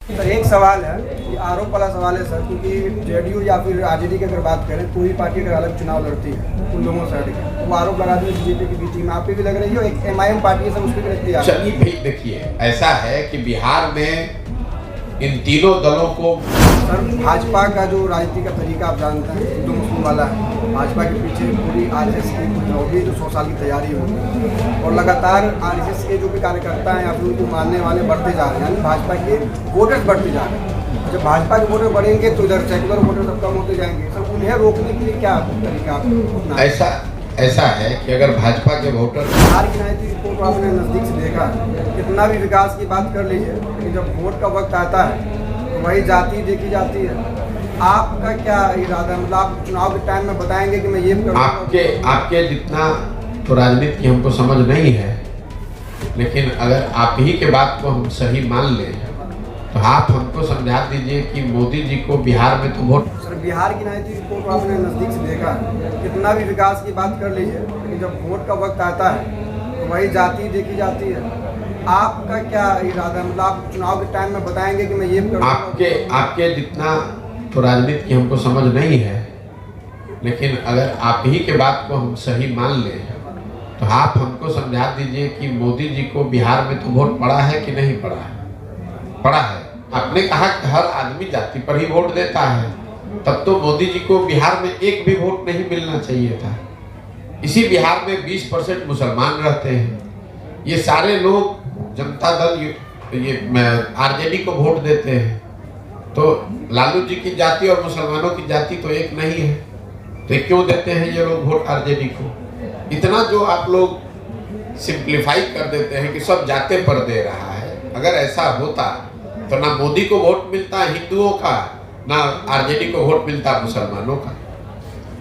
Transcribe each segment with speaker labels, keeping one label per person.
Speaker 1: Sir एक सवाल है, ये आरोप वाला सवाल है सर, क्योंकि जेडीयू या फिर आरजेडी की अगर बात करें, कोई पार्टी अगर अलग चुनाव लड़ती है उन लोगों से हटके, वो आरोप लगाते हैं बीजेपी की टीम आप पे भी लग रही है, एक एमआईएम पार्टी है सर, उसकी भी लगती है।
Speaker 2: चलिए भाई देखिए, ऐसा है कि बिहार में इन तीनों दलों को
Speaker 1: सर भाजपा का जो राजनीति का तरीका आप जानते हैं, हिंदू मुस्लिम वाला है। भाजपा के पीछे पूरी आरएसएस की होगी जो 100 साल की तैयारी होगी, और लगातार आरएसएस के जो भी कार्यकर्ता हैं या फिर उनको मानने वाले बढ़ते जा रहे हैं, यानी भाजपा के वोटर्स बढ़ते जा रहे हैं। जब भाजपा के वोटर बढ़ेंगे तो इधर सेकुलर वोटर सब कम होते जाएंगे। सर उन्हें रोकने के लिए क्या तरीका?
Speaker 2: ऐसा है कि अगर भाजपा के वोटर
Speaker 1: बिहार की राजनीति को आपने नज़दीक से देखा, कितना भी विकास की बात कर लीजिए, लेकिन जब वोट का वक्त आता है तो वही जाति देखी जाती है। आपका क्या इरादा है, मतलब आप चुनाव के टाइम में बताएंगे कि मैं ये करूँगा?
Speaker 2: आपके जितना तो राजनीति की हमको समझ नहीं है, लेकिन अगर आप ही के बात को हम सही मान लें तो आप हमको समझा दीजिए कि मोदी जी को बिहार में तो वोट।
Speaker 1: सर बिहार की राजनीति को आपने नज़दीक से देखा, कितना भी विकास की बात कर लीजिए, लेकिन जब वोट का वक्त आता है तो वही जाति देखी जाती है। आपका क्या इरादा है, मतलब आप चुनाव के टाइम में बताएंगे कि मैं ये करूँगा?
Speaker 2: आपके जितना तो राजनीति की हमको समझ नहीं है, लेकिन अगर आप ही के बात को हम सही मान लें तो आप हमको समझा दीजिए कि मोदी जी को बिहार में तो वोट पड़ा है कि नहीं पड़ा है? पड़ा है। आपने कहा कि हर आदमी जाति पर ही वोट देता है, तब तो मोदी जी को बिहार में एक भी वोट नहीं मिलना चाहिए था। इसी बिहार में 20% मुसलमान रहते हैं। ये सारे लोग जनता दल ये आरजेडी को वोट देते हैं, तो लालू जी की जाति और मुसलमानों की जाति तो एक नहीं है, तो क्यों देते हैं ये लोग वोट आरजेडी को? इतना जो आप लोग सिंप्लीफाई कर देते हैं कि सब जाते पर दे रहा है। अगर ऐसा होता तो ना मोदी को वोट मिलता हिंदुओं का, ना आरजेडी को वोट मिलता मुसलमानों का।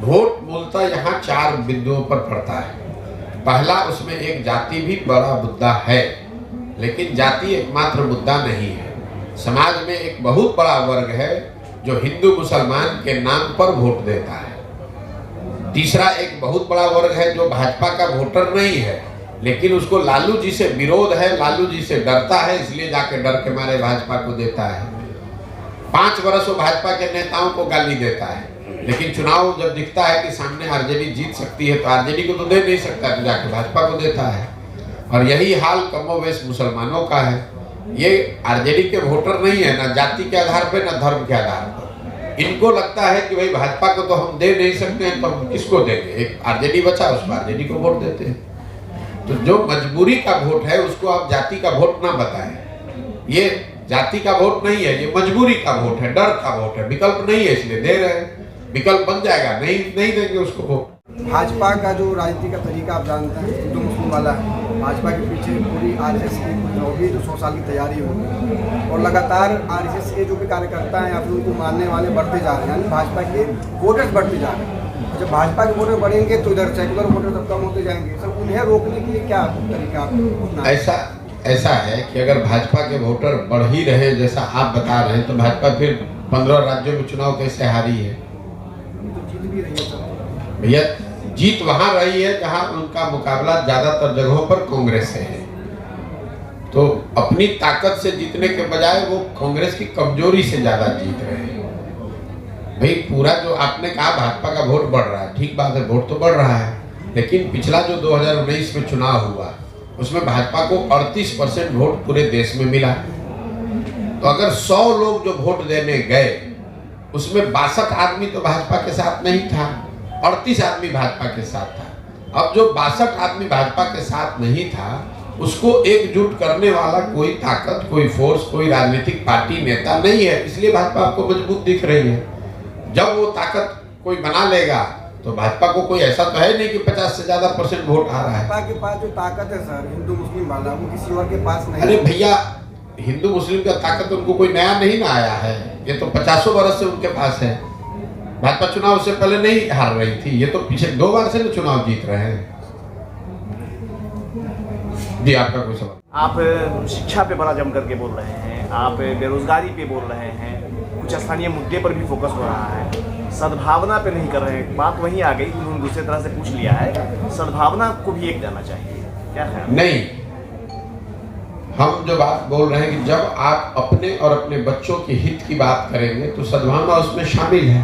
Speaker 2: वोट मूलतः यहाँ 4 बिंदुओं पर पड़ता है। पहला, उसमें एक जाति भी बड़ा मुद्दा है, लेकिन जाति एकमात्र मुद्दा नहीं है। समाज में एक बहुत बड़ा वर्ग है जो हिंदू मुसलमान के नाम पर वोट देता है। तीसरा, एक बहुत बड़ा वर्ग है जो भाजपा का वोटर नहीं है, लेकिन उसको लालू जी से विरोध है, लालू जी से डरता है, इसलिए जाके डर के मारे भाजपा को देता है। 5 वर्ष वो भाजपा के नेताओं को गाली देता है, लेकिन चुनाव जब दिखता है कि सामने आरजेडी जीत सकती है तो आरजेडी को तो दे नहीं सकता, तो जाके भाजपा को देता है। और यही हाल कमोवेश मुसलमानों का है। ये आरजेडी के वोटर नहीं है, ना जाति के आधार पर ना धर्म के आधार पर। इनको लगता है कि भाई भाजपा को तो हम दे नहीं सकते हैं, तो हम किसको देंगे? एक आरजेडी बचा, उसको आरजेडी को वोट देते हैं। तो जो मजबूरी का वोट है उसको आप जाति का वोट ना बताएं। ये जाति का वोट नहीं है, ये मजबूरी का वोट है, डर का वोट है, विकल्प नहीं है इसलिए दे रहे हैं। विकल्प बन जाएगा, नहीं देंगे उसको वोट।
Speaker 1: भाजपा का जो राजनीति का तरीका आप जानते हैं, हिंदू मुस्लिम वाला है। भाजपा के पीछे पूरी आरएसएस की होगी जो 100 साल की तैयारी होगी, और लगातार आरएसएस के जो भी कार्यकर्ता हैं या फिर उनको मानने वाले बढ़ते जा रहे हैं, यानी भाजपा के वोटर्स बढ़ते जा रहे हैं। जब भाजपा के वोटर बढ़ेंगे तो इधर सेकुलर वोटर सब कम होते जाएंगे। सर उन्हें रोकने के लिए क्या तरीका?
Speaker 2: ऐसा है कि अगर भाजपा के वोटर बढ़ ही रहे जैसा आप बता रहे हैं, तो भाजपा फिर 15 राज्यों में चुनाव कैसे हारी है?
Speaker 1: जीत भी रही है
Speaker 2: भैया, जीत वहां रही है जहां उनका मुकाबला ज्यादातर जगहों पर कांग्रेस से है। तो अपनी ताकत से जीतने के बजाय वो कांग्रेस की कमजोरी से ज्यादा जीत रहे हैं। भाई पूरा जो आपने कहा भाजपा का वोट बढ़ रहा है, ठीक बात है, वोट तो बढ़ रहा है, लेकिन पिछला जो 2019 में चुनाव हुआ उसमें भाजपा को 38% वोट पूरे देश में मिला। तो अगर 100 लोग जो वोट देने गए उसमें 62 आदमी तो भाजपा के साथ नहीं था, 38 आदमी भाजपा के साथ था। अब जो 62 आदमी भाजपा के साथ नहीं था उसको एकजुट करने वाला कोई ताकत, कोई फोर्स, कोई राजनीतिक पार्टी, नेता नहीं है, इसलिए भाजपा आपको मजबूत दिख रही है। जब वो ताकत कोई बना लेगा तो भाजपा को कोई ऐसा तो है नहीं कि 50 से ज्यादा % वोट आ रहा है।
Speaker 1: भाजपा के पास जो ताकत है सर हिंदू मुस्लिम वाला, वो किसी और के पास नहीं।
Speaker 2: अरे भैया, हिंदू मुस्लिम का ताकत उनको कोई नया नहीं ना आया है, ये तो 50 वर्ष से उनके पास है। भाजपा चुनाव से पहले नहीं हार रही थी, ये तो पीछे 2 बार से चुनाव जीत रहे हैं। जी आपका कोई सवाल?
Speaker 3: आप शिक्षा पे बड़ा जम करके बोल रहे हैं, आप बेरोजगारी पे बोल रहे हैं, कुछ स्थानीय मुद्दे पर भी फोकस हो रहा है, सद्भावना पे नहीं कर रहे हैं। बात वहीं आ गई, उन्होंने दूसरे तरह से पूछ लिया है, सद्भावना को भी एक जाना चाहिए, क्या है?
Speaker 2: नहीं, हम जो बात बोल रहे हैं कि जब आप अपने और अपने बच्चों के हित की बात करेंगे तो सद्भावना उसमें शामिल है।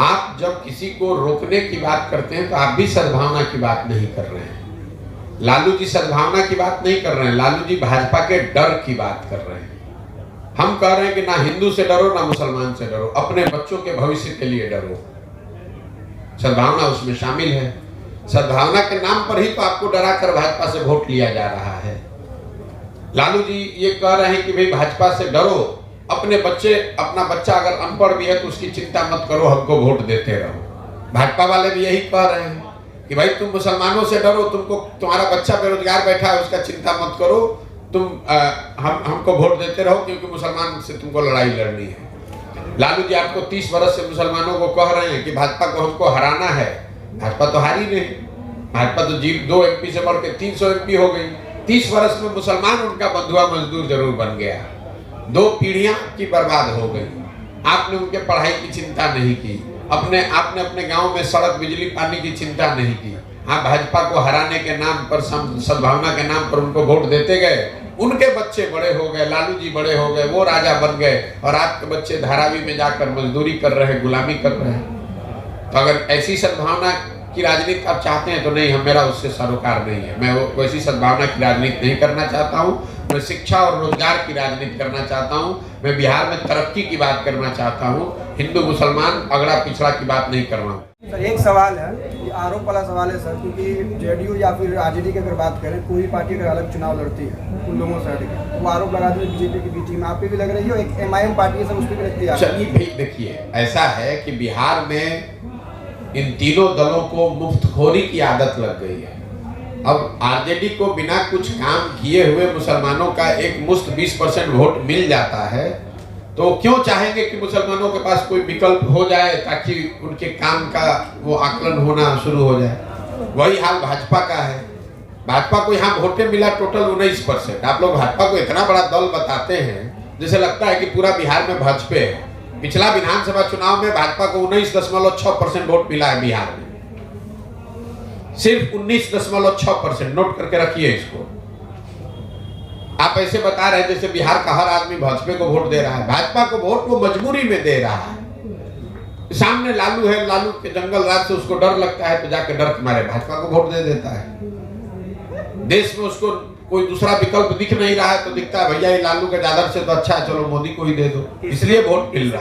Speaker 2: आप जब किसी को रोकने की बात करते हैं तो आप भी सद्भावना की बात नहीं कर रहे हैं। लालू जी सद्भावना की बात नहीं कर रहे हैं, लालू जी भाजपा के डर की बात कर रहे हैं। हम कह रहे हैं कि ना हिंदू से डरो ना मुसलमान से डरो, अपने बच्चों के भविष्य के लिए डरो। सद्भावना उसमें शामिल है। सद्भावना के नाम पर ही तो आपको डरा कर भाजपा से वोट लिया जा रहा है। लालू जी ये कह रहे हैं कि भाई भाजपा से डरो, अपने बच्चे, अपना बच्चा अगर अनपढ़ भी है तो उसकी चिंता मत करो, हमको वोट देते रहो। भाजपा वाले भी यही कह रहे हैं कि भाई तुम मुसलमानों से डरो, तुमको तुम्हारा बच्चा बेरोजगार बैठा है उसका चिंता मत करो, तुम हमको वोट देते रहो क्योंकि मुसलमान से तुमको लड़ाई लड़नी है। लालू जी आपको 30 वर्ष से मुसलमानों को कह रहे हैं कि भाजपा को हमको हराना है। भाजपा तो हारी नहीं, भाजपा तो जीत 2 MP से बढ़ के 300 MP हो गई। 30 वर्ष में मुसलमान उनका बंधुआ मजदूर जरूर बन गया। 2 पीढ़ियां की बर्बाद हो गई। आपने उनके पढ़ाई की चिंता नहीं की, आपने अपने गांव में सड़क बिजली पानी की चिंता नहीं की। आप भाजपा को हराने के नाम पर, सद्भावना के नाम पर उनको वोट देते गए। उनके बच्चे बड़े हो गए, लालू जी बड़े हो गए, वो राजा बन गए और आपके बच्चे धारावी में जाकर मजदूरी कर रहे हैं, गुलामी कर रहे हैं। तो अगर ऐसी सद्भावना की राजनीति आप चाहते हैं तो नहीं, मेरा उससे सरोकार नहीं है। मैं वैसी सद्भावना की राजनीति नहीं करना चाहता हूँ। मैं शिक्षा और रोजगार की राजनीति करना चाहता हूँ। मैं बिहार में तरक्की की बात करना चाहता हूँ। हिंदू मुसलमान अगड़ा पिछड़ा की बात नहीं कर रहा हूँ।
Speaker 1: सर एक सवाल है, ये आरोप वाला सवाल है सर, क्योंकि जेडीयू या फिर आरजेडी की अगर बात करें, कोई पार्टी अगर अलग चुनाव लड़ती है उन लोगों से हटके, वो आरोप लगाते हैं बीजेपी की बी टीम आप पे भी लग रही है, एक MIM पार्टी है सर उस पर भी लगती है।
Speaker 2: चलिए भाई देखिए, ऐसा है कि बिहार में इन तीनों दलों को मुफ्तखोरी की आदत लग गई है। अब आरजेडी को बिना कुछ काम किए हुए मुसलमानों का एक मुश्त 20% वोट मिल जाता है, तो क्यों चाहेंगे कि मुसलमानों के पास कोई विकल्प हो जाए ताकि उनके काम का वो आकलन होना शुरू हो जाए। वही हाल भाजपा का है। भाजपा को यहाँ वोटें मिला टोटल 19%। आप लोग भाजपा को इतना बड़ा दल बताते हैं जैसे लगता है कि पूरा बिहार में भाजपा है। पिछला विधानसभा चुनाव में भाजपा को 19.6% वोट मिला है बिहार में, सिर्फ 19.6%। नोट करके रखिए इसको। आप ऐसे बता रहे हैं जैसे बिहार का हर आदमी भाजपा को वोट दे रहा है। भाजपा को वोट वो मजबूरी में दे रहा है। सामने लालू है, लालू के जंगल राज से उसको डर लगता है तो जाके डर के मारे भाजपा को वोट दे देता है। देश में उसको कोई दूसरा विकल्प दिख नहीं रहा है तो दिखता है भैया ये लालू के दादर से तो अच्छा है, चलो मोदी को ही दे दो, इसलिए वोट मिल रहा है।